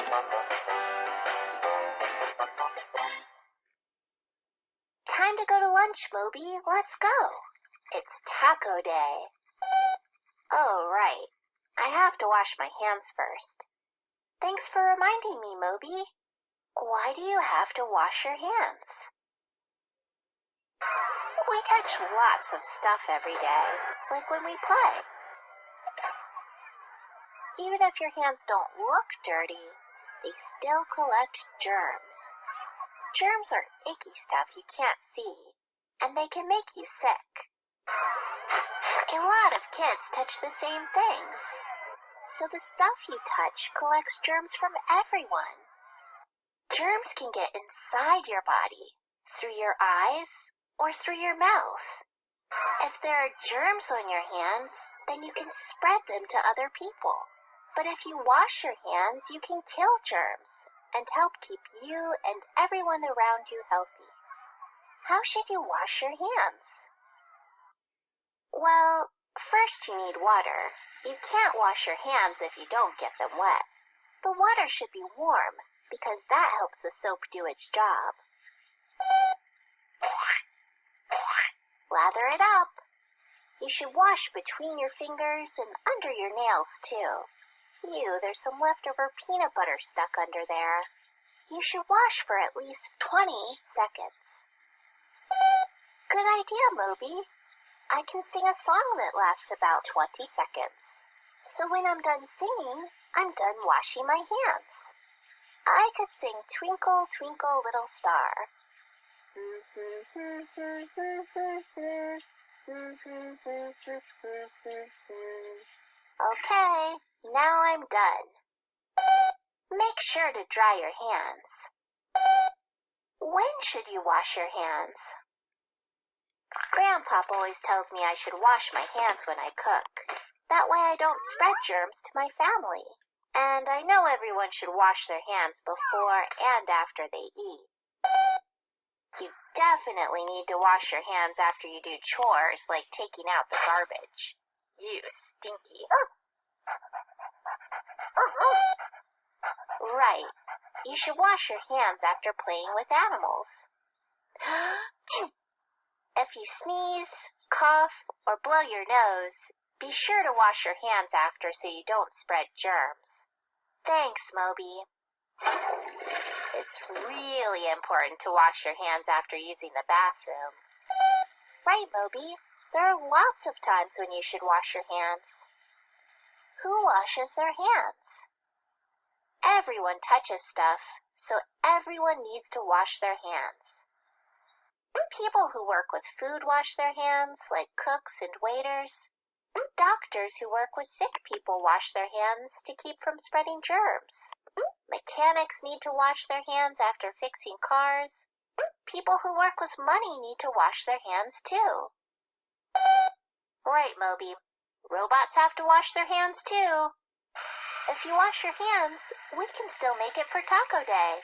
Time to go to lunch, Moby. Let's go. It's taco day. Oh, right. I have to wash my hands first. Thanks for reminding me, Moby. Why do you have to wash your hands? We touch lots of stuff every day, like when we play. Even if your hands don't look dirty, they still collect germs. Germs are icky stuff you can't see, and they can make you sick. A lot of kids touch the same things, so the stuff you touch collects germs from everyone. Germs can get inside your body, through your eyes, or through your mouth. If there are germs on your hands, then you can spread them to other people. But if you wash your hands, you can kill germs and help keep you and everyone around you healthy. How should you wash your hands? Well, first you need water. You can't wash your hands if you don't get them wet. The water should be warm because that helps the soap do its job. Lather it up. You should wash between your fingers and under your nails too. Ew, there's some leftover peanut butter stuck under there. You should wash for at least 20 seconds. Good idea, Moby. I can sing a song that lasts about 20 seconds. So when I'm done singing, I'm done washing my hands. I could sing Twinkle, Twinkle, Little Star. Okay, now I'm done. Make sure to dry your hands. When should you wash your hands? Grandpop always tells me I should wash my hands when I cook. That way I don't spread germs to my family. And I know everyone should wash their hands before and after they eat. You definitely need to wash your hands after you do chores like taking out the garbage. You stinky. Right. You should wash your hands after playing with animals. If you sneeze, cough, or blow your nose, be sure to wash your hands after so you don't spread germs. Thanks, Moby. It's really important to wash your hands after using the bathroom. Right, Moby. There are lots of times when you should wash your hands. Who washes their hands? Everyone touches stuff, so everyone needs to wash their hands. People who work with food wash their hands, like cooks and waiters. Doctors who work with sick people wash their hands to keep from spreading germs. Mechanics need to wash their hands after fixing cars. People who work with money need to wash their hands too. Right, Moby. Robots have to wash their hands too. If you wash your hands, we can still make it for Taco Day.